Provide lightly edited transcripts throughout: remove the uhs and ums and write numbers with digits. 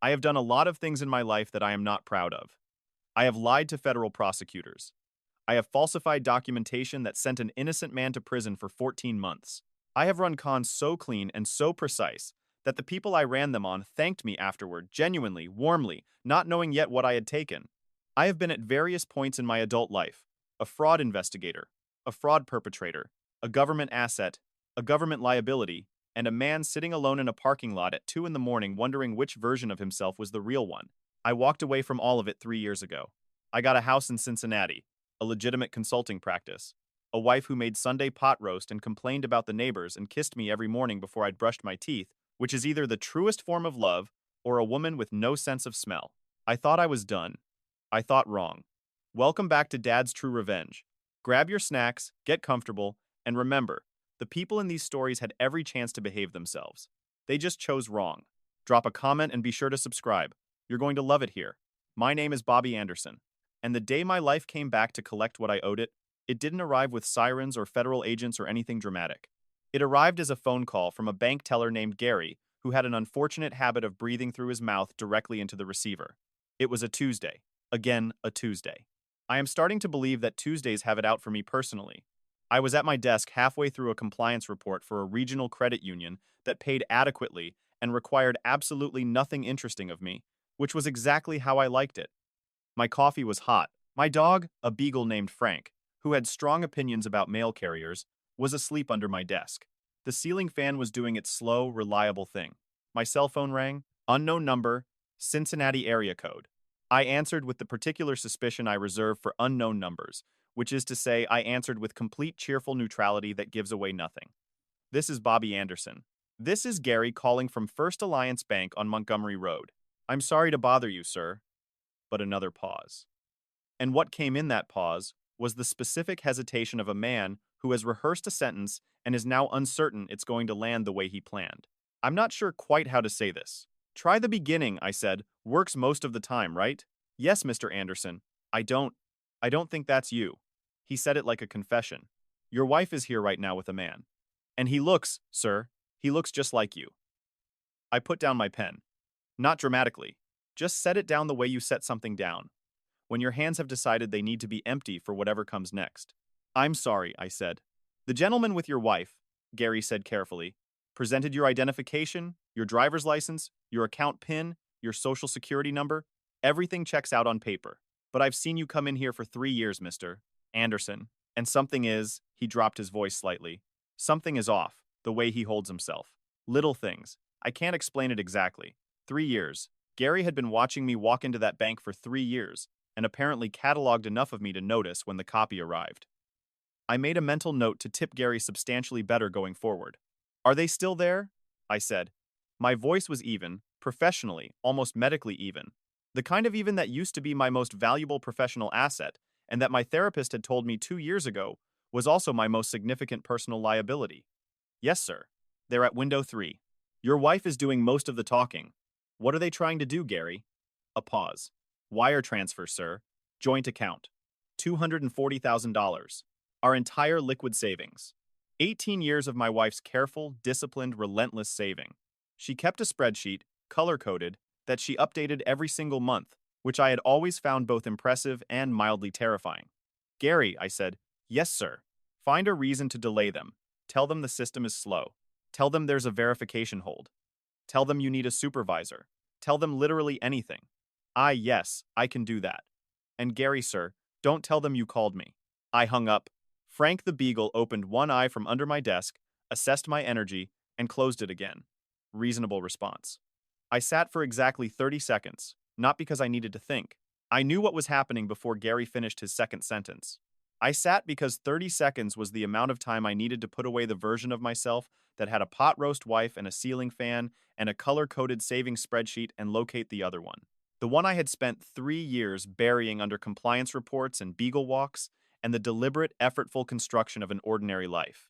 I have done a lot of things in my life that I am not proud of. I have lied to federal prosecutors. I have falsified documentation that sent an innocent man to prison for 14 months. I have run cons so clean and so precise that the people I ran them on thanked me afterward, genuinely, warmly, not knowing yet what I had taken. I have been at various points in my adult life a fraud investigator, a fraud perpetrator, a government asset, a government liability, and a man sitting alone in a parking lot at 2 in the morning wondering which version of himself was the real one. I walked away from all of it 3 years ago. I got a house in Cincinnati, a legitimate consulting practice, a wife who made Sunday pot roast and complained about the neighbors and kissed me every morning before I'd brushed my teeth, which is either the truest form of love or a woman with no sense of smell. I thought I was done. I thought wrong. Welcome back to Dad's True Revenge. Grab your snacks, get comfortable, and remember, the people in these stories had every chance to behave themselves. They just chose wrong. Drop a comment and be sure to subscribe. You're going to love it here. My name is Bobby Anderson, and the day my life came back to collect what I owed it, it didn't arrive with sirens or federal agents or anything dramatic. It arrived as a phone call from a bank teller named Gary, who had an unfortunate habit of breathing through his mouth directly into the receiver. It was a Tuesday. Again, a Tuesday. I am starting to believe that Tuesdays have it out for me personally. I was at my desk halfway through a compliance report for a regional credit union that paid adequately and required absolutely nothing interesting of me, which was exactly how I liked it. My coffee was hot. My dog, a beagle named Frank, who had strong opinions about mail carriers, was asleep under my desk. The ceiling fan was doing its slow, reliable thing. My cell phone rang. Unknown number, Cincinnati area code. I answered with the particular suspicion I reserve for unknown numbers, which is to say I answered with complete cheerful neutrality that gives away nothing. This is Bobby Anderson. This is Gary calling from First Alliance Bank on Montgomery Road. I'm sorry to bother you, sir. But another pause. And what came in that pause was the specific hesitation of a man who has rehearsed a sentence and is now uncertain it's going to land the way he planned. I'm not sure quite how to say this. Try the beginning, I said. Works most of the time, right? Yes, Mr. Anderson. I don't think that's you. He said it like a confession. Your wife is here right now with a man. And he looks, sir, he looks just like you. I put down my pen. Not dramatically. Just set it down the way you set something down, when your hands have decided they need to be empty for whatever comes next. I'm sorry, I said. The gentleman with your wife, Gary said carefully, presented your identification, your driver's license, your account PIN, your social security number. Everything checks out on paper. But I've seen you come in here for 3 years, Mr. Anderson. And something is, he dropped his voice slightly. Something is off, the way he holds himself. Little things. I can't explain it exactly. 3 years. Gary had been watching me walk into that bank for 3 years, and apparently cataloged enough of me to notice when the copy arrived. I made a mental note to tip Gary substantially better going forward. Are they still there? I said. My voice was even, professionally, almost medically even. The kind of even that used to be my most valuable professional asset, and that my therapist had told me 2 years ago was also my most significant personal liability. Yes, sir. They're at window 3. Your wife is doing most of the talking. What are they trying to do, Gary? A pause. Wire transfer, sir. Joint account. $240,000. Our entire liquid savings. 18 years of my wife's careful, disciplined, relentless saving. She kept a spreadsheet, color-coded, that she updated every single month, which I had always found both impressive and mildly terrifying. Gary, I said, yes, sir. Find a reason to delay them. Tell them the system is slow. Tell them there's a verification hold. Tell them you need a supervisor. Tell them literally anything. Yes, I can do that. And Gary, sir, don't tell them you called me. I hung up. Frank the Beagle opened one eye from under my desk, assessed my energy, and closed it again. Reasonable response. I sat for exactly 30 seconds, not because I needed to think. I knew what was happening before Gary finished his second sentence. I sat because 30 seconds was the amount of time I needed to put away the version of myself that had a pot roast wife and a ceiling fan and a color-coded savings spreadsheet and locate the other one. The one I had spent 3 years burying under compliance reports and beagle walks and the deliberate, effortful construction of an ordinary life.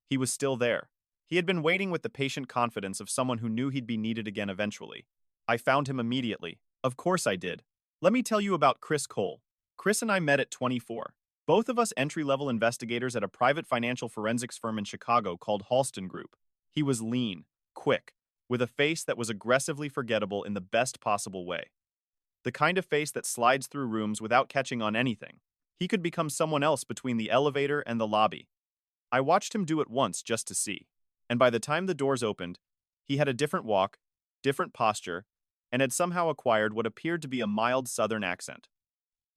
He was still there. He had been waiting with the patient confidence of someone who knew he'd be needed again eventually. I found him immediately. Of course I did. Let me tell you about Chris Cole. Chris and I met at 24. Both of us entry-level investigators at a private financial forensics firm in Chicago called Halston Group. He was lean, quick, with a face that was aggressively forgettable in the best possible way. The kind of face that slides through rooms without catching on anything. He could become someone else between the elevator and the lobby. I watched him do it once just to see, and by the time the doors opened, he had a different walk, different posture, and had somehow acquired what appeared to be a mild southern accent.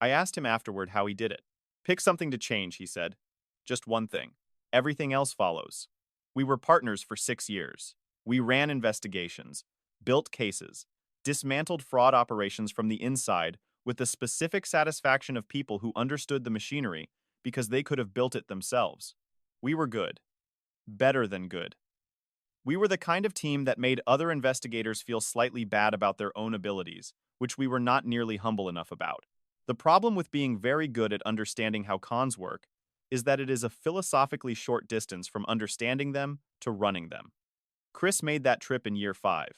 I asked him afterward how he did it. Pick something to change, he said. Just one thing. Everything else follows. We were partners for 6 years. We ran investigations, built cases, dismantled fraud operations from the inside with the specific satisfaction of people who understood the machinery because they could have built it themselves. We were good. Better than good. We were the kind of team that made other investigators feel slightly bad about their own abilities, which we were not nearly humble enough about. The problem with being very good at understanding how cons work is that it is a philosophically short distance from understanding them to running them. Chris made that trip in year 5.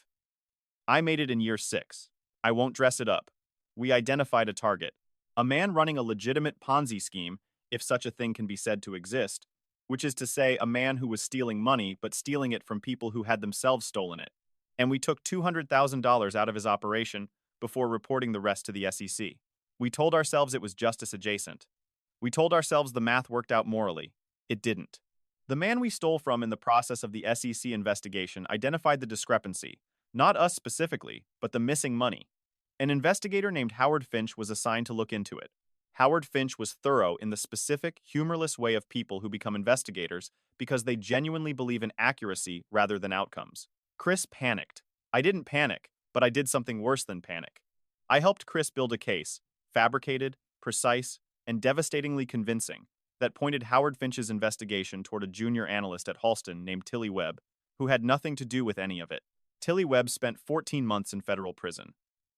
I made it in year 6. I won't dress it up. We identified a target. A man running a legitimate Ponzi scheme, if such a thing can be said to exist, which is to say a man who was stealing money but stealing it from people who had themselves stolen it. And we took $200,000 out of his operation before reporting the rest to the SEC. We told ourselves it was justice adjacent. We told ourselves the math worked out morally. It didn't. The man we stole from in the process of the SEC investigation identified the discrepancy, not us specifically, but the missing money. An investigator named Howard Finch was assigned to look into it. Howard Finch was thorough in the specific, humorless way of people who become investigators because they genuinely believe in accuracy rather than outcomes. Chris panicked. I didn't panic, but I did something worse than panic. I helped Chris build a case, fabricated, precise, and devastatingly convincing, that pointed Howard Finch's investigation toward a junior analyst at Halston named Tilly Webb, who had nothing to do with any of it. Tilly Webb spent 14 months in federal prison.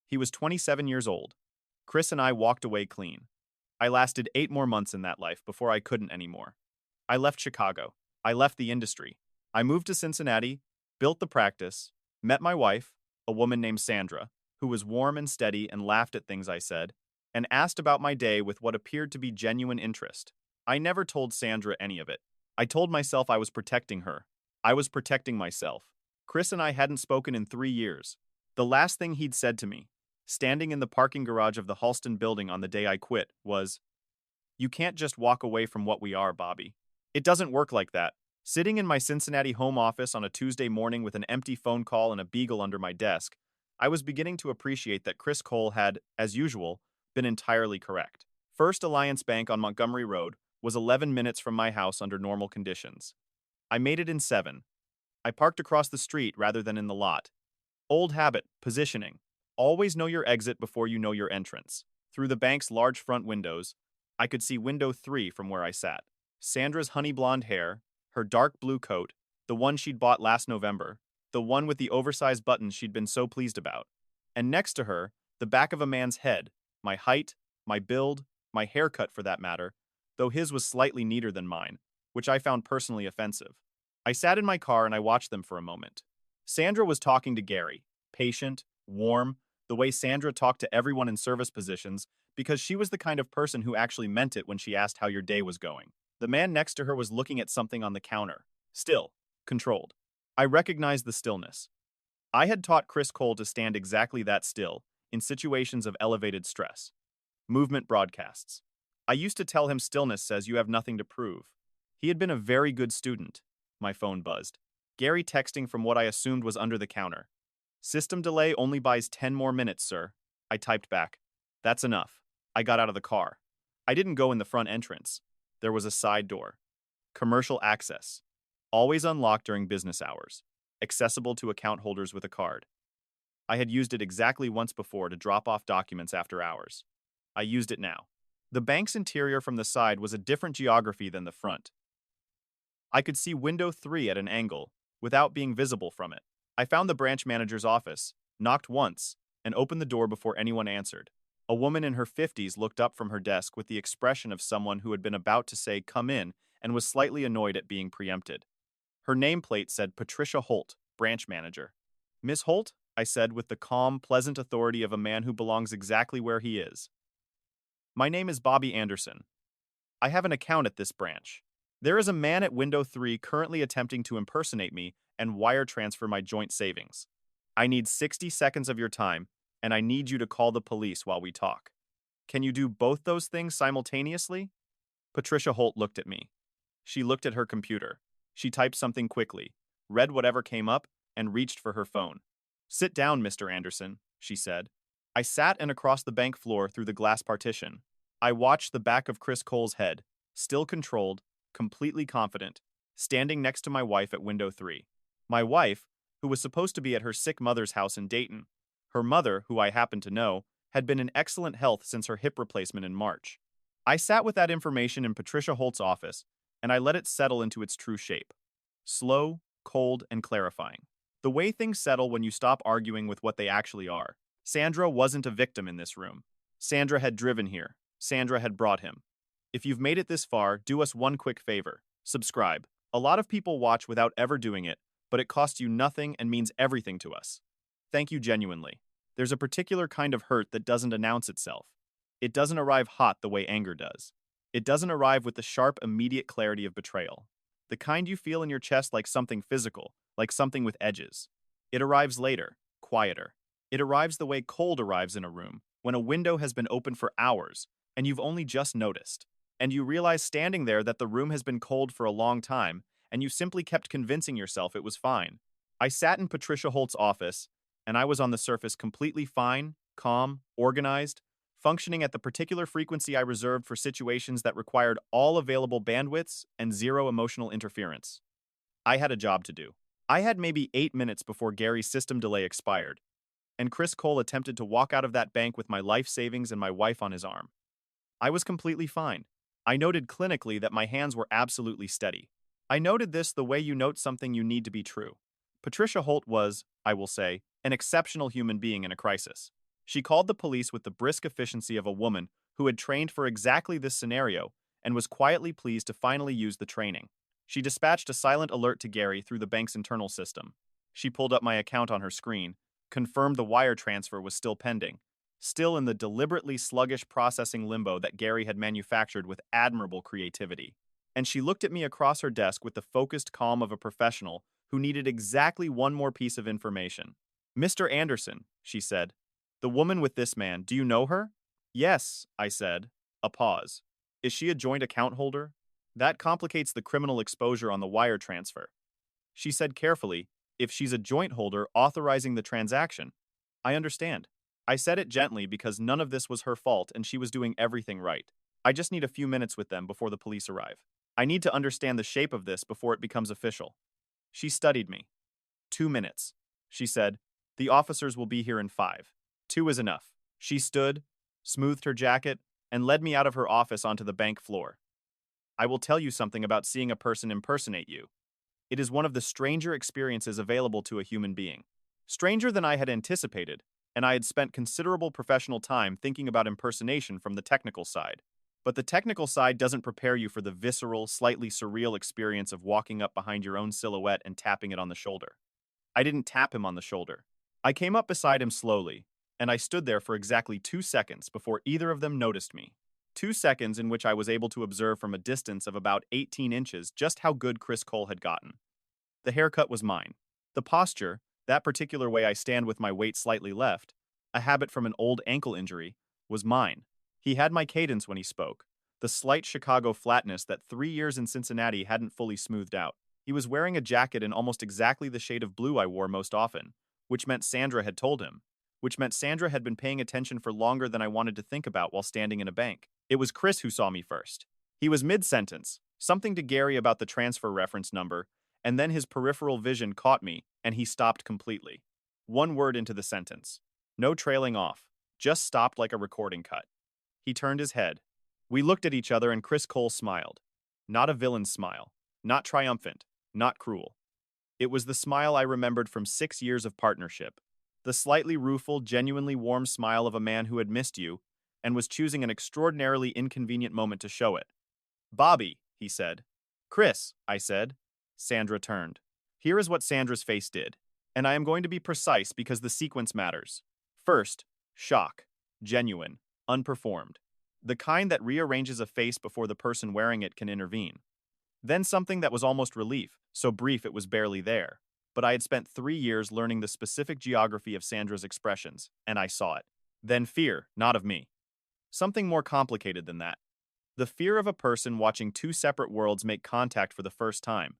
He was 27 years old. Chris and I walked away clean. I lasted 8 more months in that life before I couldn't anymore. I left Chicago. I left the industry. I moved to Cincinnati, built the practice, met my wife, a woman named Sandra, who was warm and steady and laughed at things I said, and asked about my day with what appeared to be genuine interest. I never told Sandra any of it. I told myself I was protecting her. I was protecting myself. Chris and I hadn't spoken in 3 years. The last thing he'd said to me, standing in the parking garage of the Halston building on the day I quit, was, "You can't just walk away from what we are, Bobby. It doesn't work like that." Sitting in my Cincinnati home office on a Tuesday morning with an empty phone call and a beagle under my desk, I was beginning to appreciate that Chris Cole had, as usual, been entirely correct. First Alliance Bank on Montgomery Road was 11 minutes from my house under normal conditions. I made it in 7. I parked across the street rather than in the lot. Old habit, positioning. Always know your exit before you know your entrance. Through the bank's large front windows, I could see window 3 from where I sat. Sandra's honey blonde hair, her dark blue coat, the one she'd bought last November, the one with the oversized buttons she'd been so pleased about. And next to her, the back of a man's head, my height, my build, my haircut for that matter, though his was slightly neater than mine, which I found personally offensive. I sat in my car and I watched them for a moment. Sandra was talking to Gary, patient, warm, the way Sandra talked to everyone in service positions, because she was the kind of person who actually meant it when she asked how your day was going. The man next to her was looking at something on the counter. Still, controlled. I recognized the stillness. I had taught Chris Cole to stand exactly that still, in situations of elevated stress. Movement broadcasts. I used to tell him stillness says you have nothing to prove. He had been a very good student. My phone buzzed. Gary texting from what I assumed was under the counter. System delay only buys 10 more minutes, sir. I typed back. That's enough. I got out of the car. I didn't go in the front entrance. There was a side door. Commercial access. Always unlocked during business hours. Accessible to account holders with a card. I had used it exactly once before to drop off documents after hours. I used it now. The bank's interior from the side was a different geography than the front. I could see window 3 at an angle, without being visible from it. I found the branch manager's office, knocked once, and opened the door before anyone answered. A woman in her 50s looked up from her desk with the expression of someone who had been about to say, "Come in," and was slightly annoyed at being preempted. Her nameplate said Patricia Holt, branch manager. "Miss Holt?" I said with the calm, pleasant authority of a man who belongs exactly where he is. "My name is Bobby Anderson. I have an account at this branch." There is a man at window 3 currently attempting to impersonate me and wire transfer my joint savings. I need 60 seconds of your time, and I need you to call the police while we talk. Can you do both those things simultaneously? Patricia Holt looked at me. She looked at her computer. She typed something quickly, read whatever came up, and reached for her phone. Sit down, Mr. Anderson, she said. I sat and across the bank floor through the glass partition. I watched the back of Chris Cole's head, still controlled, completely confident, standing next to my wife at window 3. My wife, who was supposed to be at her sick mother's house in Dayton. Her mother, who I happened to know, had been in excellent health since her hip replacement in March. I sat with that information in Patricia Holt's office, and I let it settle into its true shape. Slow, cold, and clarifying. The way things settle when you stop arguing with what they actually are. Sandra wasn't a victim in this room. Sandra had driven here. Sandra had brought him. If you've made it this far, do us one quick favor. Subscribe. A lot of people watch without ever doing it, but it costs you nothing and means everything to us. Thank you genuinely. There's a particular kind of hurt that doesn't announce itself. It doesn't arrive hot the way anger does. It doesn't arrive with the sharp, immediate clarity of betrayal. The kind you feel in your chest like something physical, like something with edges. It arrives later, quieter. It arrives the way cold arrives in a room, when a window has been open for hours, and you've only just noticed. And you realize standing there that the room has been cold for a long time, and you simply kept convincing yourself it was fine. I sat in Patricia Holt's office, and I was on the surface completely fine, calm, organized, functioning at the particular frequency I reserved for situations that required all available bandwidths and zero emotional interference. I had a job to do. I had maybe 8 minutes before Gary's system delay expired, and Chris Cole attempted to walk out of that bank with my life savings and my wife on his arm. I was completely fine. I noted clinically that my hands were absolutely steady. I noted this the way you note something you need to be true. Patricia Holt was, I will say, an exceptional human being in a crisis. She called the police with the brisk efficiency of a woman who had trained for exactly this scenario and was quietly pleased to finally use the training. She dispatched a silent alert to Gary through the bank's internal system. She pulled up my account on her screen, confirmed the wire transfer was still pending, still in the deliberately sluggish processing limbo that Gary had manufactured with admirable creativity. And she looked at me across her desk with the focused calm of a professional who needed exactly one more piece of information. Mr. Anderson, she said, the woman with this man, do you know her? Yes, I said. A pause. Is she a joint account holder? That complicates the criminal exposure on the wire transfer. She said carefully, if she's a joint holder authorizing the transaction. I understand. I said it gently because none of this was her fault and she was doing everything right. I just need a few minutes with them before the police arrive. I need to understand the shape of this before it becomes official. She studied me. 2 minutes. She said, the officers will be here in 5. 2 is enough. She stood, smoothed her jacket, and led me out of her office onto the bank floor. I will tell you something about seeing a person impersonate you. It is one of the stranger experiences available to a human being. Stranger than I had anticipated, and I had spent considerable professional time thinking about impersonation from the technical side. But the technical side doesn't prepare you for the visceral, slightly surreal experience of walking up behind your own silhouette and tapping it on the shoulder. I didn't tap him on the shoulder. I came up beside him slowly, and I stood there for exactly 2 seconds before either of them noticed me. 2 seconds in which I was able to observe from a distance of about 18 inches just how good Chris Cole had gotten. The haircut was mine. The posture, that particular way I stand with my weight slightly left, a habit from an old ankle injury, was mine. He had my cadence when he spoke, the slight Chicago flatness that 3 years in Cincinnati hadn't fully smoothed out. He was wearing a jacket in almost exactly the shade of blue I wore most often, which meant Sandra had told him, which meant Sandra had been paying attention for longer than I wanted to think about while standing in a bank. It was Chris who saw me first. He was mid-sentence, something to Gary about the transfer reference number, and then his peripheral vision caught me, and he stopped completely. One word into the sentence. No trailing off, just stopped like a recording cut. He turned his head. We looked at each other and Chris Cole smiled. Not a villain's smile. Not triumphant. Not cruel. It was the smile I remembered from 6 years of partnership. The slightly rueful, genuinely warm smile of a man who had missed you and was choosing an extraordinarily inconvenient moment to show it. Bobby, he said. Chris, I said. Sandra turned. Here is what Sandra's face did, and I am going to be precise because the sequence matters. First, shock. Genuine. Unperformed. The kind that rearranges a face before the person wearing it can intervene. Then something that was almost relief, so brief it was barely there. But I had spent 3 years learning the specific geography of Sandra's expressions, and I saw it. Then fear, not of me. Something more complicated than that. The fear of a person watching two separate worlds make contact for the first time.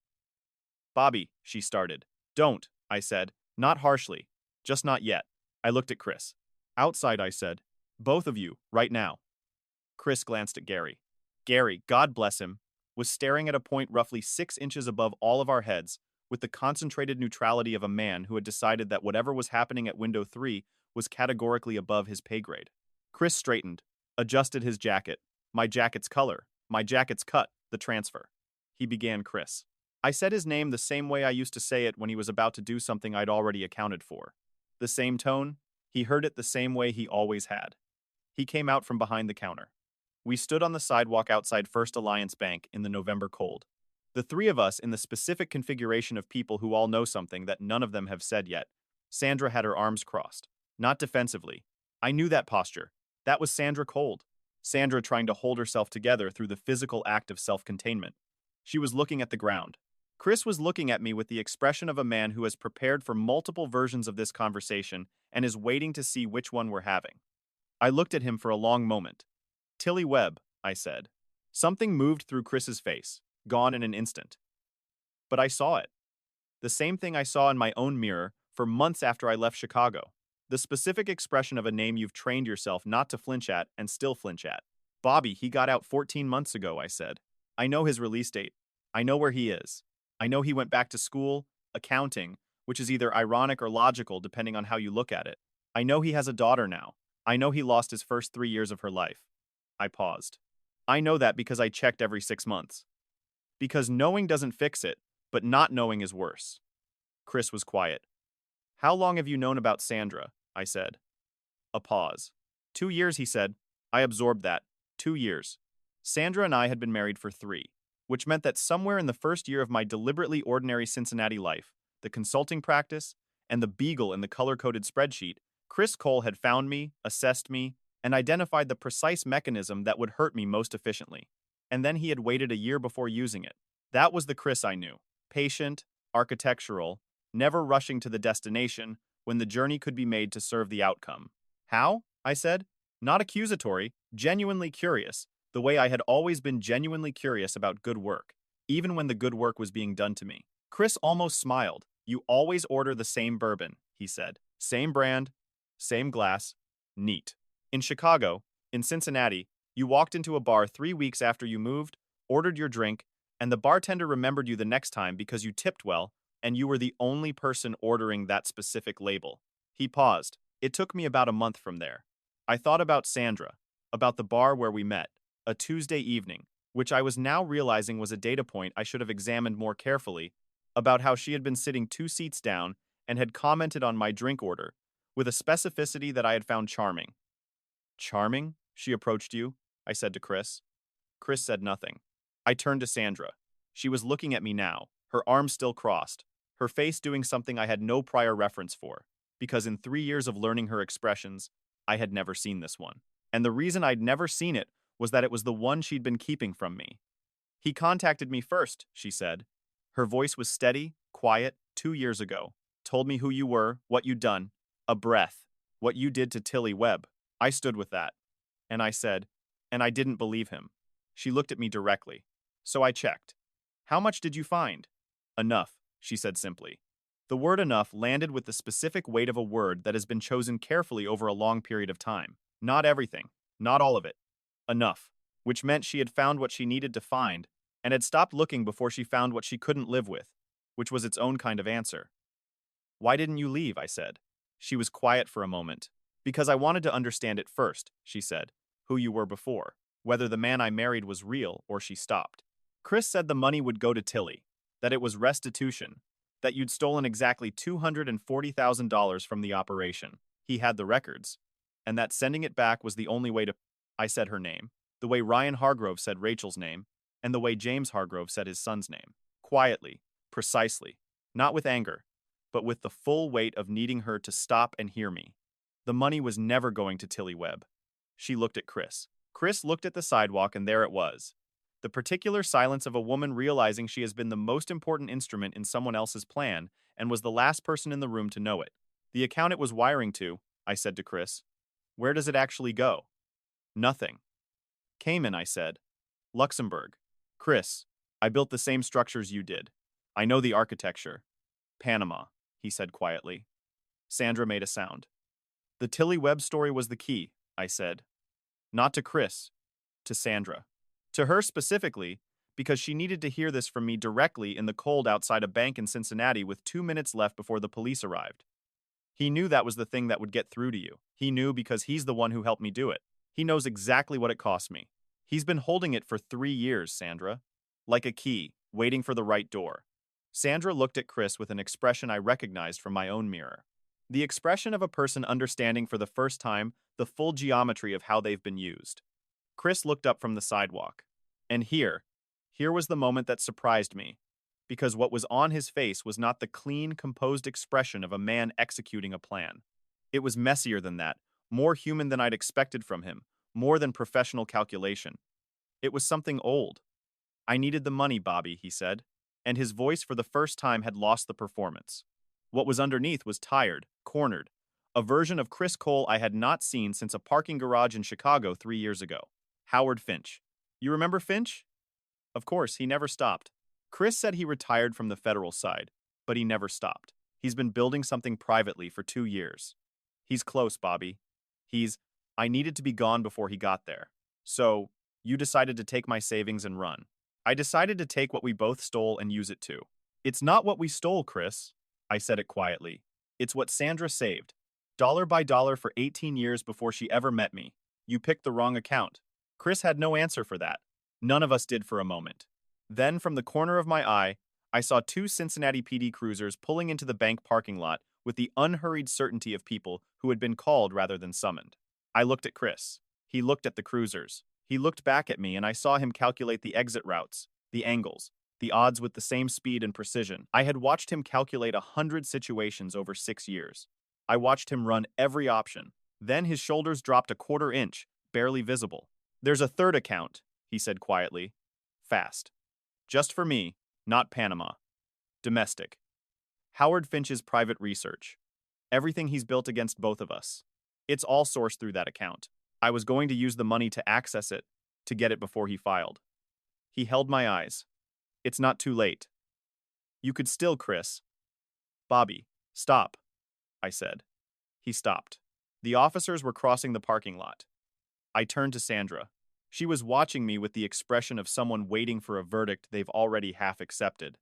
Bobby, she started. Don't, I said, not harshly. Just not yet. I looked at Chris. Outside, I said. Both of you, right now. Chris glanced at Gary. Gary, God bless him, was staring at a point roughly 6 inches above all of our heads, with the concentrated neutrality of a man who had decided that whatever was happening at window 3 was categorically above his pay grade. Chris straightened, adjusted his jacket. My jacket's color, my jacket's cut, the transfer. He began Chris. I said his name the same way I used to say it when he was about to do something I'd already accounted for. The same tone, he heard it the same way he always had. He came out from behind the counter. We stood on the sidewalk outside First Alliance Bank in the November cold. The three of us in the specific configuration of people who all know something that none of them have said yet. Sandra had her arms crossed. Not defensively. I knew that posture. That was Sandra cold. Sandra trying to hold herself together through the physical act of self-containment. She was looking at the ground. Chris was looking at me with the expression of a man who has prepared for multiple versions of this conversation and is waiting to see which one we're having. I looked at him for a long moment. Tilly Webb, I said. Something moved through Chris's face, gone in an instant. But I saw it. The same thing I saw in my own mirror for months after I left Chicago. The specific expression of a name you've trained yourself not to flinch at and still flinch at. Bobby, he got out 14 months ago, I said. I know his release date. I know where he is. I know he went back to school, accounting, which is either ironic or logical depending on how you look at it. I know he has a daughter now. I know he lost his first 3 years of her life. I paused. I know that because I checked every 6 months. Because knowing doesn't fix it, but not knowing is worse. Chris was quiet. How long have you known about Sandra? I said. A pause. 2 years, he said. I absorbed that. 2 years. Sandra and I had been married for 3, which meant that somewhere in the first year of my deliberately ordinary Cincinnati life, the consulting practice, and the beagle in the color-coded spreadsheet, Chris Cole had found me, assessed me, and identified the precise mechanism that would hurt me most efficiently. And then he had waited a year before using it. That was the Chris I knew. Patient, architectural, never rushing to the destination when the journey could be made to serve the outcome. How? I said. Not accusatory, genuinely curious, the way I had always been genuinely curious about good work, even when the good work was being done to me. Chris almost smiled. You always order the same bourbon, he said. Same brand, same glass, neat. In Chicago, in Cincinnati, you walked into a bar 3 weeks after you moved, ordered your drink, and the bartender remembered you the next time because you tipped well, and you were the only person ordering that specific label. He paused. It took me about a month from there. I thought about Sandra, about the bar where we met, a Tuesday evening, which I was now realizing was a data point I should have examined more carefully, about how she had been sitting 2 seats down and had commented on my drink order, with a specificity that I had found charming. Charming? She approached you? I said to Chris. Chris said nothing. I turned to Sandra. She was looking at me now, her arms still crossed, her face doing something I had no prior reference for, because in 3 years of learning her expressions, I had never seen this one. And the reason I'd never seen it was that it was the one she'd been keeping from me. He contacted me first, she said. Her voice was steady, quiet, 2 years ago. Told me who you were, what you'd done. A breath. What you did to Tilly Webb. I stood with that. And I said, and I didn't believe him. She looked at me directly. So I checked. How much did you find? Enough, she said simply. The word enough landed with the specific weight of a word that has been chosen carefully over a long period of time. Not everything. Not all of it. Enough. Which meant she had found what she needed to find, and had stopped looking before she found what she couldn't live with, which was its own kind of answer. Why didn't you leave? I said. She was quiet for a moment. Because I wanted to understand it first, she said, who you were before, whether the man I married was real or she stopped. Chris said the money would go to Tilly, that it was restitution, that you'd stolen exactly $240,000 from the operation. He had the records, and that sending it back was the only way to... I said her name, the way Ryan Hargrove said Rachel's name, and the way James Hargrove said his son's name. Quietly, precisely, not with anger, but with the full weight of needing her to stop and hear me. The money was never going to Tilly Webb. She looked at Chris. Chris looked at the sidewalk, and there it was. The particular silence of a woman realizing she has been the most important instrument in someone else's plan and was the last person in the room to know it. The account it was wiring to, I said to Chris. Where does it actually go? Nothing. Cayman, I said. Luxembourg. Chris, I built the same structures you did. I know the architecture. Panama, he said quietly. Sandra made a sound. The Tilly Webb story was the key, I said. Not to Chris, to Sandra. To her specifically, because she needed to hear this from me directly in the cold outside a bank in Cincinnati with 2 minutes left before the police arrived. He knew that was the thing that would get through to you. He knew because he's the one who helped me do it. He knows exactly what it cost me. He's been holding it for 3 years, Sandra. Like a key, waiting for the right door. Sandra looked at Chris with an expression I recognized from my own mirror. The expression of a person understanding for the first time the full geometry of how they've been used. Chris looked up from the sidewalk. And here was the moment that surprised me. Because what was on his face was not the clean, composed expression of a man executing a plan. It was messier than that, more human than I'd expected from him, more than professional calculation. It was something old. I needed the money, Bobby, he said, and his voice for the first time had lost the performance. What was underneath was tired, cornered, a version of Chris Cole I had not seen since a parking garage in Chicago 3 years ago. Howard Finch. You remember Finch? Of course, he never stopped. Chris said he retired from the federal side, but he never stopped. He's been building something privately for 2 years. He's close, Bobby. I needed to be gone before he got there. So, you decided to take my savings and run. I decided to take what we both stole and use it too. It's not what we stole, Chris. I said it quietly. It's what Sandra saved. Dollar by dollar for 18 years before she ever met me. You picked the wrong account. Chris had no answer for that. None of us did for a moment. Then, from the corner of my eye, I saw 2 Cincinnati PD cruisers pulling into the bank parking lot with the unhurried certainty of people who had been called rather than summoned. I looked at Chris. He looked at the cruisers. He looked back at me and I saw him calculate the exit routes, the angles, the odds with the same speed and precision. I had watched him calculate 100 situations over 6 years. I watched him run every option. Then his shoulders dropped a quarter inch, barely visible. There's a third account, he said quietly. Fast. Just for me, not Panama. Domestic. Howard Finch's private research. Everything he's built against both of us. It's all sourced through that account. I was going to use the money to access it, to get it before he filed. He held my eyes. It's not too late. You could still, Chris. Bobby, stop, I said. He stopped. The officers were crossing the parking lot. I turned to Sandra. She was watching me with the expression of someone waiting for a verdict they've already half accepted.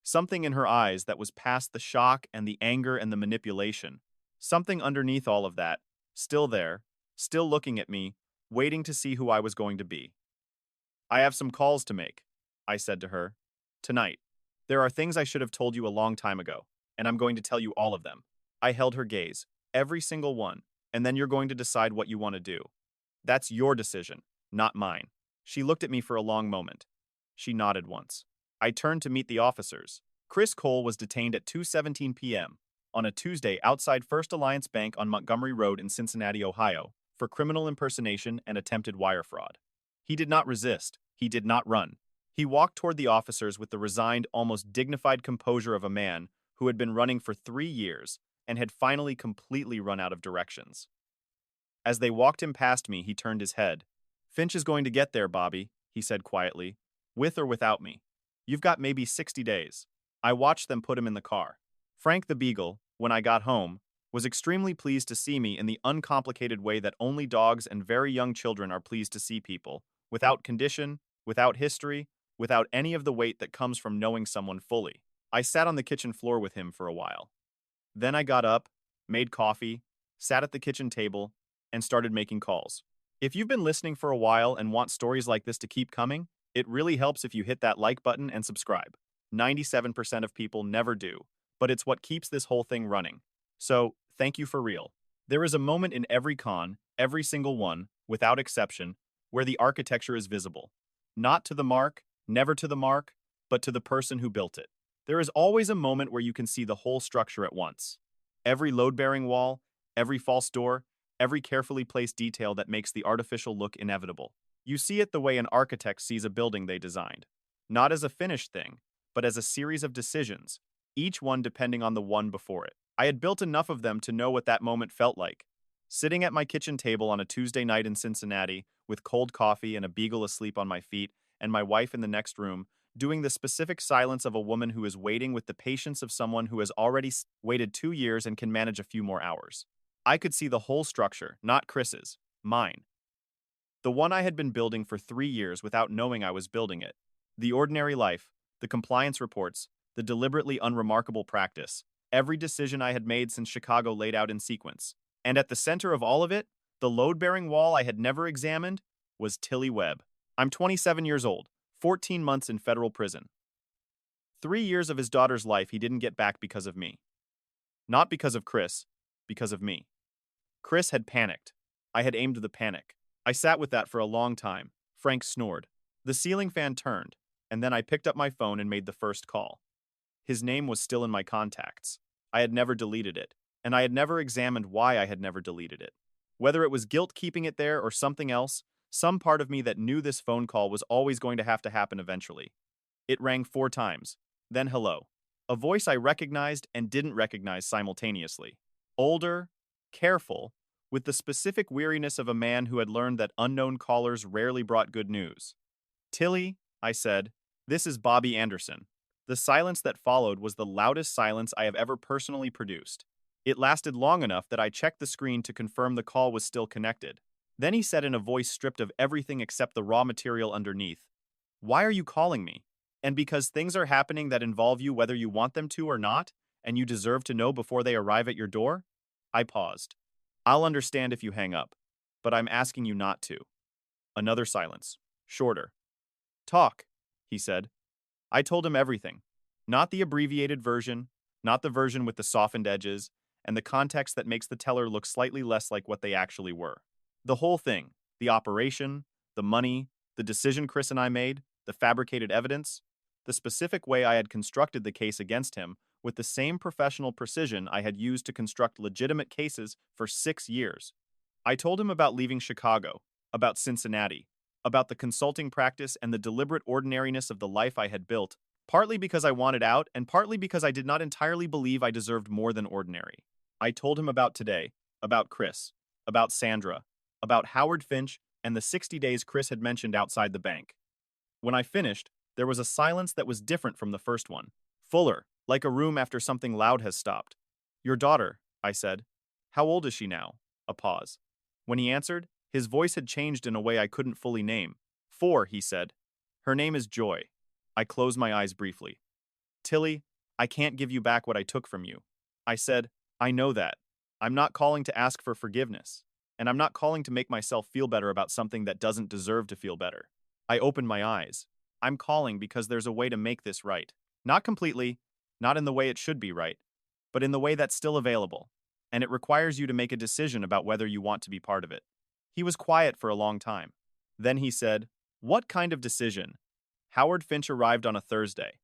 Something in her eyes that was past the shock and the anger and the manipulation. Something underneath all of that, still there, still looking at me, waiting to see who I was going to be. I have some calls to make, I said to her. Tonight. There are things I should have told you a long time ago, and I'm going to tell you all of them. I held her gaze, every single one, and then you're going to decide what you want to do. That's your decision, not mine. She looked at me for a long moment. She nodded once. I turned to meet the officers. Chris Cole was detained at 2:17 p.m. on a Tuesday outside First Alliance Bank on Montgomery Road in Cincinnati, Ohio, for criminal impersonation and attempted wire fraud. He did not resist. He did not run. He walked toward the officers with the resigned, almost dignified composure of a man who had been running for 3 years and had finally completely run out of directions. As they walked him past me, he turned his head. Finch is going to get there, Bobby, he said quietly, with or without me. You've got maybe 60 days. I watched them put him in the car. Frank the Beagle, when I got home, was extremely pleased to see me in the uncomplicated way that only dogs and very young children are pleased to see people, without condition, without history, without any of the weight that comes from knowing someone fully. I sat on the kitchen floor with him for a while. Then I got up, made coffee, sat at the kitchen table, and started making calls. If you've been listening for a while and want stories like this to keep coming, it really helps if you hit that like button and subscribe. 97% of people never do, but it's what keeps this whole thing running. So, thank you for real. There is a moment in every con, every single one, without exception, where the architecture is visible. Not to the mark, never to the mark, but to the person who built it. There is always a moment where you can see the whole structure at once. Every load-bearing wall, every false door, every carefully placed detail that makes the artificial look inevitable. You see it the way an architect sees a building they designed. Not as a finished thing, but as a series of decisions, each one depending on the one before it. I had built enough of them to know what that moment felt like. Sitting at my kitchen table on a Tuesday night in Cincinnati, with cold coffee and a beagle asleep on my feet, and my wife in the next room, doing the specific silence of a woman who is waiting with the patience of someone who has already waited 2 years and can manage a few more hours. I could see the whole structure, not Chris's, mine. The one I had been building for 3 years without knowing I was building it. The ordinary life, the compliance reports, the deliberately unremarkable practice, every decision I had made since Chicago laid out in sequence. And at the center of all of it, the load-bearing wall I had never examined, was Tilly Webb. I'm 27 years old, 14 months in federal prison. 3 years of his daughter's life he didn't get back because of me. Not because of Chris, because of me. Chris had panicked. I had aimed the panic. I sat with that for a long time. Frank snored. The ceiling fan turned, and then I picked up my phone and made the first call. His name was still in my contacts. I had never deleted it, and I had never examined why I had never deleted it. Whether it was guilt keeping it there or something else, some part of me that knew this phone call was always going to happen eventually. It rang 4 times. Then hello. A voice I recognized and didn't recognize simultaneously. Older, careful, with the specific weariness of a man who had learned that unknown callers rarely brought good news. Tilly, I said, this is Bobby Anderson. The silence that followed was the loudest silence I have ever personally produced. It lasted long enough that I checked the screen to confirm the call was still connected. Then he said in a voice stripped of everything except the raw material underneath, "Why are you calling me? And because things are happening that involve you whether you want them to or not, and you deserve to know before they arrive at your door?" I paused. "I'll understand if you hang up, but I'm asking you not to." Another silence. Shorter. "Talk," he said. I told him everything. Not the abbreviated version, not the version with the softened edges, and the context that makes the teller look slightly less like what they actually were. The whole thing, the operation, the money, the decision Chris and I made, the fabricated evidence, the specific way I had constructed the case against him with the same professional precision I had used to construct legitimate cases for 6 years. I told him about leaving Chicago, about Cincinnati, about the consulting practice and the deliberate ordinariness of the life I had built, partly because I wanted out and partly because I did not entirely believe I deserved more than ordinary. I told him about today, about Chris, about Sandra, about Howard Finch and the 60 days Chris had mentioned outside the bank. When I finished, there was a silence that was different from the first one. Fuller, like a room after something loud has stopped. "Your daughter," I said. "How old is she now?" A pause. When he answered, his voice had changed in a way I couldn't fully name. "4," he said. "Her name is Joy." I closed my eyes briefly. "Tilly, I can't give you back what I took from you." I said, "I know that. I'm not calling to ask for forgiveness. And I'm not calling to make myself feel better about something that doesn't deserve to feel better." I opened my eyes. "I'm calling because there's a way to make this right. Not completely, not in the way it should be right, but in the way that's still available. And it requires you to make a decision about whether you want to be part of it." He was quiet for a long time. Then he said, "What kind of decision?" Howard Finch arrived on a Thursday.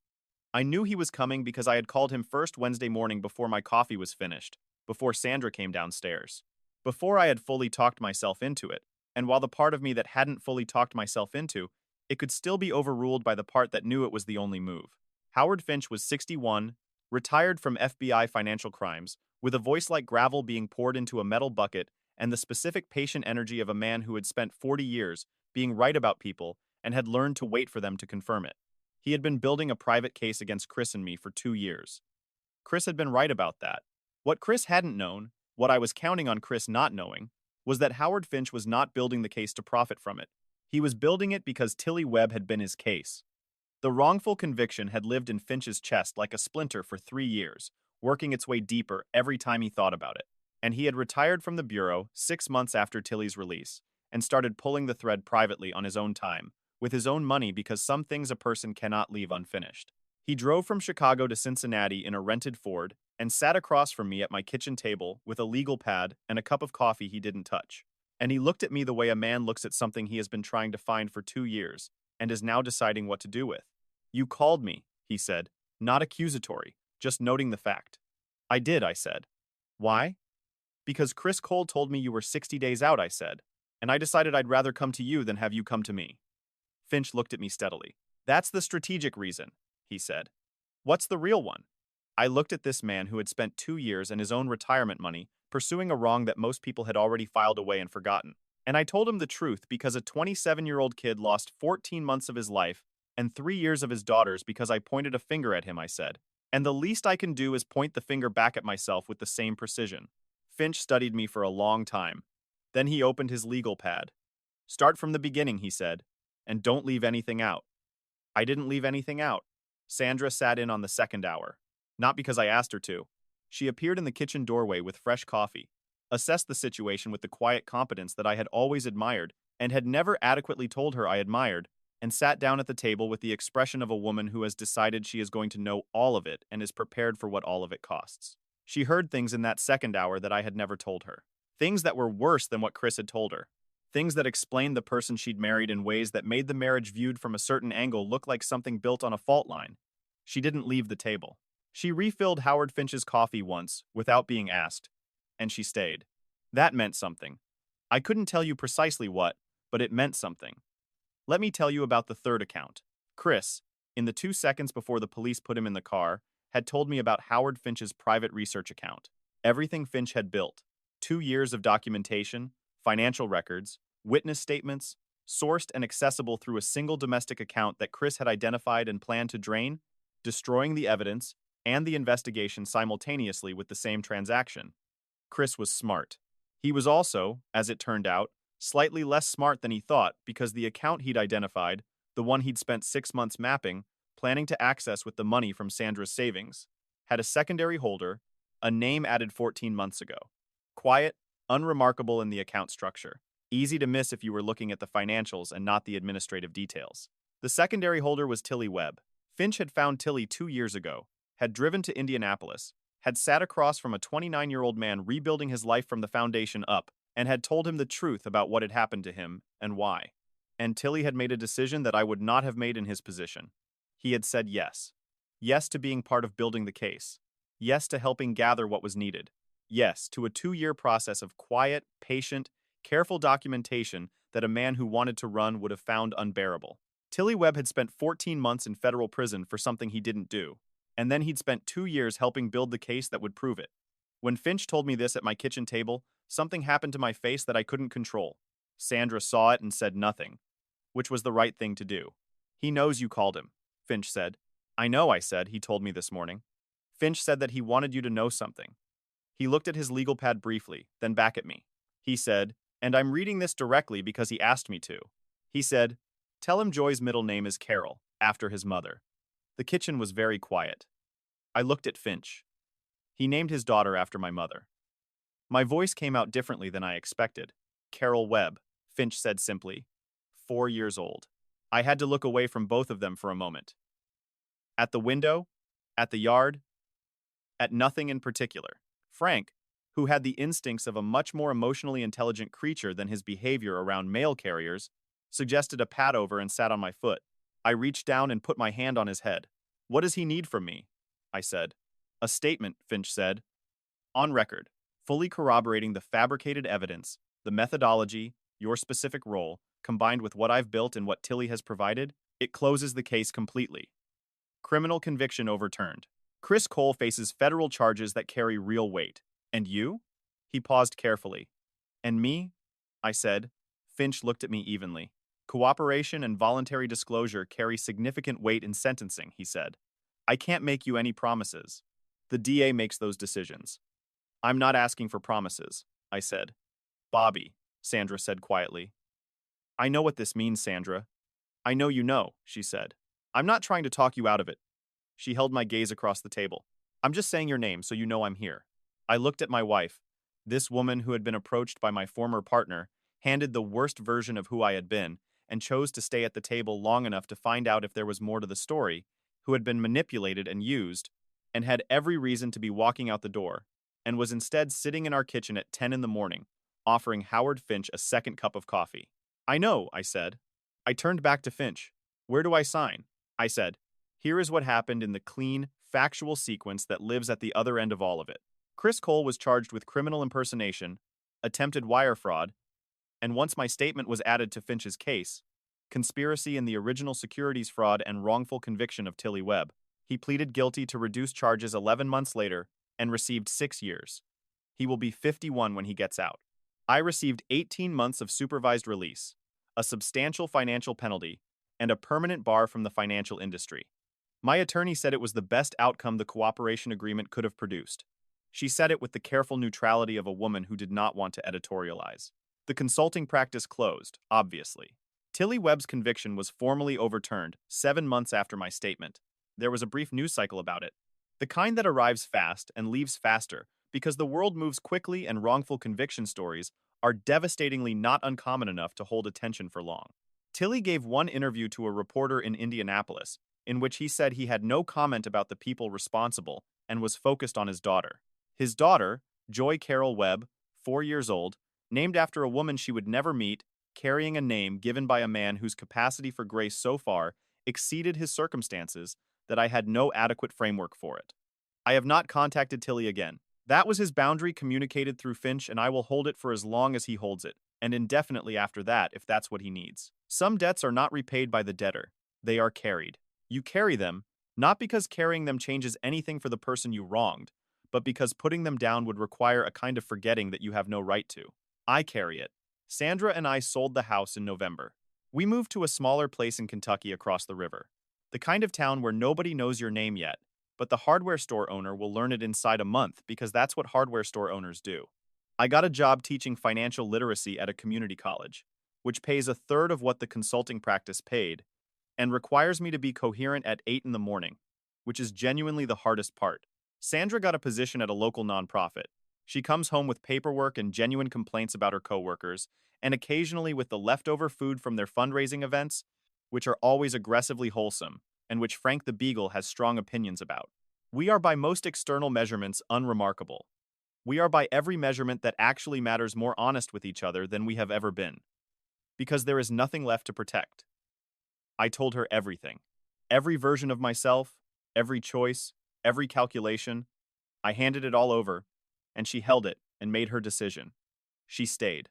I knew he was coming because I had called him first Wednesday morning before my coffee was finished, before Sandra came downstairs. Before I had fully talked myself into it, and while the part of me that hadn't fully talked myself into, it could still be overruled by the part that knew it was the only move. Howard Finch was 61, retired from FBI financial crimes, with a voice like gravel being poured into a metal bucket and the specific patient energy of a man who had spent 40 years being right about people and had learned to wait for them to confirm it. He had been building a private case against Chris and me for 2 years. Chris had been right about that. What Chris hadn't known, what I was counting on Chris not knowing, was that Howard Finch was not building the case to profit from it. He was building it because Tilly Webb had been his case. The wrongful conviction had lived in Finch's chest like a splinter for 3 years, working its way deeper every time he thought about it. And he had retired from the Bureau 6 months after Tilly's release, and started pulling the thread privately on his own time, with his own money because some things a person cannot leave unfinished. He drove from Chicago to Cincinnati in a rented Ford, and sat across from me at my kitchen table with a legal pad and a cup of coffee he didn't touch. And he looked at me the way a man looks at something he has been trying to find for 2 years, and is now deciding what to do with. "You called me," he said, not accusatory, just noting the fact. "I did," I said. "Why?" "Because Chris Cole told me you were 60 days out," I said. and I decided I'd rather come to you than have you come to me. Finch looked at me steadily. That's the strategic reason, he said. What's the real one? I looked at this man who had spent 2 years and his own retirement money pursuing a wrong that most people had already filed away and forgotten. And I told him the truth because a 27-year-old kid lost 14 months of his life and 3 years of his daughter's because I pointed a finger at him, I said. And the least I can do is point the finger back at myself with the same precision. Finch studied me for a long time. Then he opened his legal pad. Start from the beginning, he said, and don't leave anything out. I didn't leave anything out. Sandra sat in on the second hour. Not because I asked her to. She appeared in the kitchen doorway with fresh coffee, assessed the situation with the quiet competence that I had always admired and had never adequately told her I admired, and sat down at the table with the expression of a woman who has decided she is going to know all of it and is prepared for what all of it costs. She heard things in that second hour that I had never told her. Things that were worse than what Chris had told her. Things that explained the person she'd married in ways that made the marriage viewed from a certain angle look like something built on a fault line. She didn't leave the table. She refilled Howard Finch's coffee once, without being asked, and she stayed. That meant something. I couldn't tell you precisely what, but it meant something. Let me tell you about the third account. Chris, in the 2 seconds before the police put him in the car, had told me about Howard Finch's private research account. Everything Finch had built. 2 years of documentation, financial records, witness statements, sourced and accessible through a single domestic account that Chris had identified and planned to drain, destroying the evidence and the investigation simultaneously with the same transaction. Chris was smart. He was also, as it turned out, slightly less smart than he thought because the account he'd identified, the one he'd spent 6 months mapping, planning to access with the money from Sandra's savings, had a secondary holder, a name added 14 months ago. Quiet, unremarkable in the account structure. Easy to miss if you were looking at the financials and not the administrative details. The secondary holder was Tilly Webb. Finch had found Tilly 2 years ago, had driven to Indianapolis, had sat across from a 29-year-old man rebuilding his life from the foundation up, and had told him the truth about what had happened to him and why. And Tilly had made a decision that I would not have made in his position. He had said yes. Yes to being part of building the case. Yes to helping gather what was needed. Yes to a 2-year process of quiet, patient, careful documentation that a man who wanted to run would have found unbearable. Tilly Webb had spent 14 months in federal prison for something he didn't do, and then he'd spent 2 years helping build the case that would prove it. When Finch told me this at my kitchen table, something happened to my face that I couldn't control. Sandra saw it and said nothing, which was the right thing to do. He knows you called him, Finch said. I know, I said, he told me this morning. Finch said that he wanted you to know something. He looked at his legal pad briefly, then back at me. He said, and I'm reading this directly because he asked me to. He said, tell him Joy's middle name is Carol, after his mother. The kitchen was very quiet. I looked at Finch. He named his daughter after my mother. My voice came out differently than I expected. Carol Webb, Finch said simply. 4 years old. I had to look away from both of them for a moment. At the window, at the yard, at nothing in particular. Frank, who had the instincts of a much more emotionally intelligent creature than his behavior around mail carriers, suggested a pat over and sat on my foot. I reached down and put my hand on his head. What does he need from me? I said. A statement, Finch said. On record, fully corroborating the fabricated evidence, the methodology, your specific role, combined with what I've built and what Tilly has provided, it closes the case completely. Criminal conviction overturned. Chris Cole faces federal charges that carry real weight. And you? He paused carefully. And me? I said. Finch looked at me evenly. Cooperation and voluntary disclosure carry significant weight in sentencing, he said. I can't make you any promises. The DA makes those decisions. I'm not asking for promises, I said. Bobby, Sandra said quietly. I know what this means, Sandra. I know you know, she said. I'm not trying to talk you out of it. She held my gaze across the table. I'm just saying your name so you know I'm here. I looked at my wife. This woman who had been approached by my former partner, handed the worst version of who I had been, and chose to stay at the table long enough to find out if there was more to the story, who had been manipulated and used, and had every reason to be walking out the door, and was instead sitting in our kitchen at 10 in the morning, offering Howard Finch a second cup of coffee. I know, I said. I turned back to Finch. Where do I sign? I said. Here is what happened in the clean, factual sequence that lives at the other end of all of it. Chris Cole was charged with criminal impersonation, attempted wire fraud, And once my statement was added to Finch's case, conspiracy in the original securities fraud and wrongful conviction of Tilly Webb, he pleaded guilty to reduced charges 11 months later and received 6 years. He will be 51 when he gets out. I received 18 months of supervised release, a substantial financial penalty, and a permanent bar from the financial industry. My attorney said it was the best outcome the cooperation agreement could have produced. She said it with the careful neutrality of a woman who did not want to editorialize. The consulting practice closed, obviously. Tilly Webb's conviction was formally overturned 7 months after my statement. There was a brief news cycle about it. The kind that arrives fast and leaves faster because the world moves quickly and wrongful conviction stories are devastatingly not uncommon enough to hold attention for long. Tilly gave one interview to a reporter in Indianapolis in which he said he had no comment about the people responsible and was focused on his daughter. His daughter, Joy Carol Webb, 4 years old, named after a woman she would never meet, carrying a name given by a man whose capacity for grace so far exceeded his circumstances that I had no adequate framework for it. I have not contacted Tilly again. That was his boundary communicated through Finch, and I will hold it for as long as he holds it, and indefinitely after that if that's what he needs. Some debts are not repaid by the debtor. They are carried. You carry them, not because carrying them changes anything for the person you wronged, but because putting them down would require a kind of forgetting that you have no right to. I carry it. Sandra and I sold the house in November. We moved to a smaller place in Kentucky across the river. The kind of town where nobody knows your name yet, but the hardware store owner will learn it inside a month because that's what hardware store owners do. I got a job teaching financial literacy at a community college, which pays a third of what the consulting practice paid, and requires me to be coherent at 8 in the morning, which is genuinely the hardest part. Sandra got a position at a local nonprofit. She comes home with paperwork and genuine complaints about her coworkers, and occasionally with the leftover food from their fundraising events, which are always aggressively wholesome, and which Frank the Beagle has strong opinions about. We are by most external measurements unremarkable. We are by every measurement that actually matters more honest with each other than we have ever been. Because there is nothing left to protect. I told her everything. Every version of myself, every choice, every calculation. I handed it all over, and she held it and made her decision. She stayed.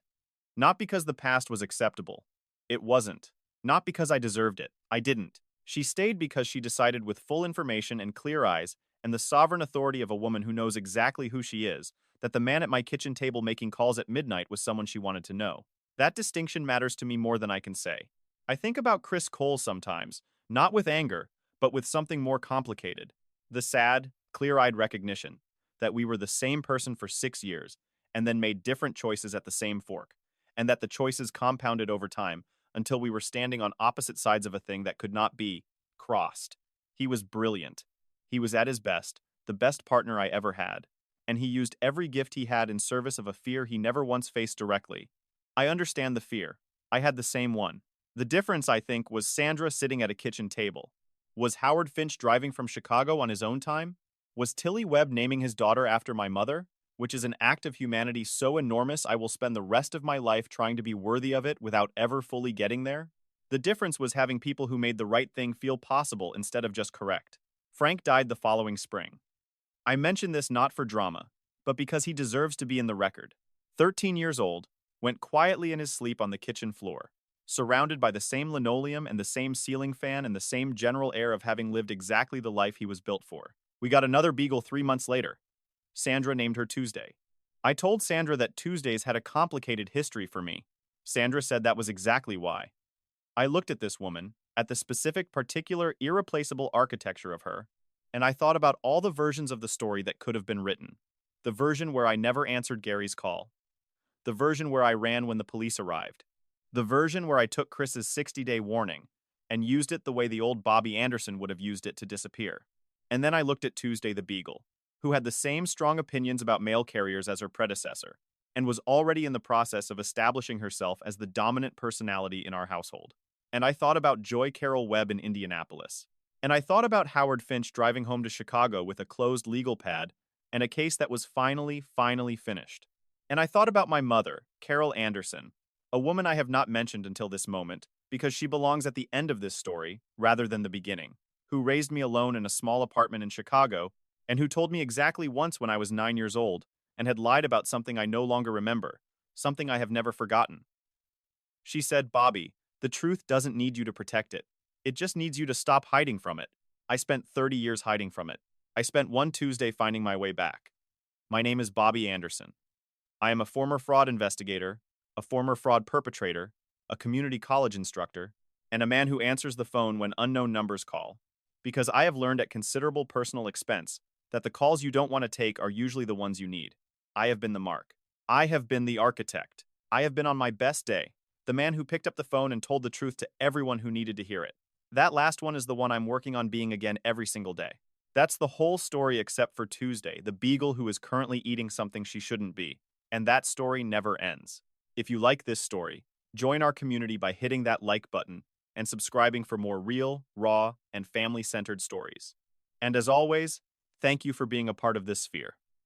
Not because the past was acceptable. It wasn't. Not because I deserved it. I didn't. She stayed because she decided with full information and clear eyes and the sovereign authority of a woman who knows exactly who she is, that the man at my kitchen table making calls at midnight was someone she wanted to know. That distinction matters to me more than I can say. I think about Chris Cole sometimes, not with anger, but with something more complicated. The sad, clear-eyed recognition that we were the same person for 6 years and then made different choices at the same fork, and that the choices compounded over time until we were standing on opposite sides of a thing that could not be crossed. He was brilliant. He was at his best, the best partner I ever had, and he used every gift he had in service of a fear he never once faced directly. I understand the fear. I had the same one. The difference, I think, was Sandra sitting at a kitchen table. Was Howard Finch driving from Chicago on his own time? Was Tilly Webb naming his daughter after my mother, which is an act of humanity so enormous I will spend the rest of my life trying to be worthy of it without ever fully getting there? The difference was having people who made the right thing feel possible instead of just correct. Frank died the following spring. I mention this not for drama, but because he deserves to be in the record. 13 years old, went quietly in his sleep on the kitchen floor, surrounded by the same linoleum and the same ceiling fan and the same general air of having lived exactly the life he was built for. We got another beagle 3 months later. Sandra named her Tuesday. I told Sandra that Tuesdays had a complicated history for me. Sandra said that was exactly why. I looked at this woman, at the specific, particular, irreplaceable architecture of her, and I thought about all the versions of the story that could have been written. The version where I never answered Gary's call. The version where I ran when the police arrived. The version where I took Chris's 60-day warning and used it the way the old Bobby Anderson would have used it to disappear. And then I looked at Tuesday the Beagle, who had the same strong opinions about mail carriers as her predecessor, and was already in the process of establishing herself as the dominant personality in our household. And I thought about Joy Carol Webb in Indianapolis. And I thought about Howard Finch driving home to Chicago with a closed legal pad and a case that was finally finished. And I thought about my mother, Carol Anderson, a woman I have not mentioned until this moment because she belongs at the end of this story rather than the beginning, who raised me alone in a small apartment in Chicago and who told me exactly once when I was 9 years old and had lied about something I no longer remember, something I have never forgotten. She said, Bobby, the truth doesn't need you to protect it. It just needs you to stop hiding from it. I spent 30 years hiding from it. I spent one Tuesday finding my way back. My name is Bobby Anderson. I am a former fraud investigator, a former fraud perpetrator, a community college instructor, and a man who answers the phone when unknown numbers call. Because I have learned at considerable personal expense that the calls you don't want to take are usually the ones you need. I have been the mark. I have been the architect. I have been on my best day, the man who picked up the phone and told the truth to everyone who needed to hear it. That last one is the one I'm working on being again every single day. That's the whole story except for Tuesday, the beagle who is currently eating something she shouldn't be. And that story never ends. If you like this story, join our community by hitting that like button and subscribing for more real, raw, and family-centered stories. And as always, thank you for being a part of this sphere.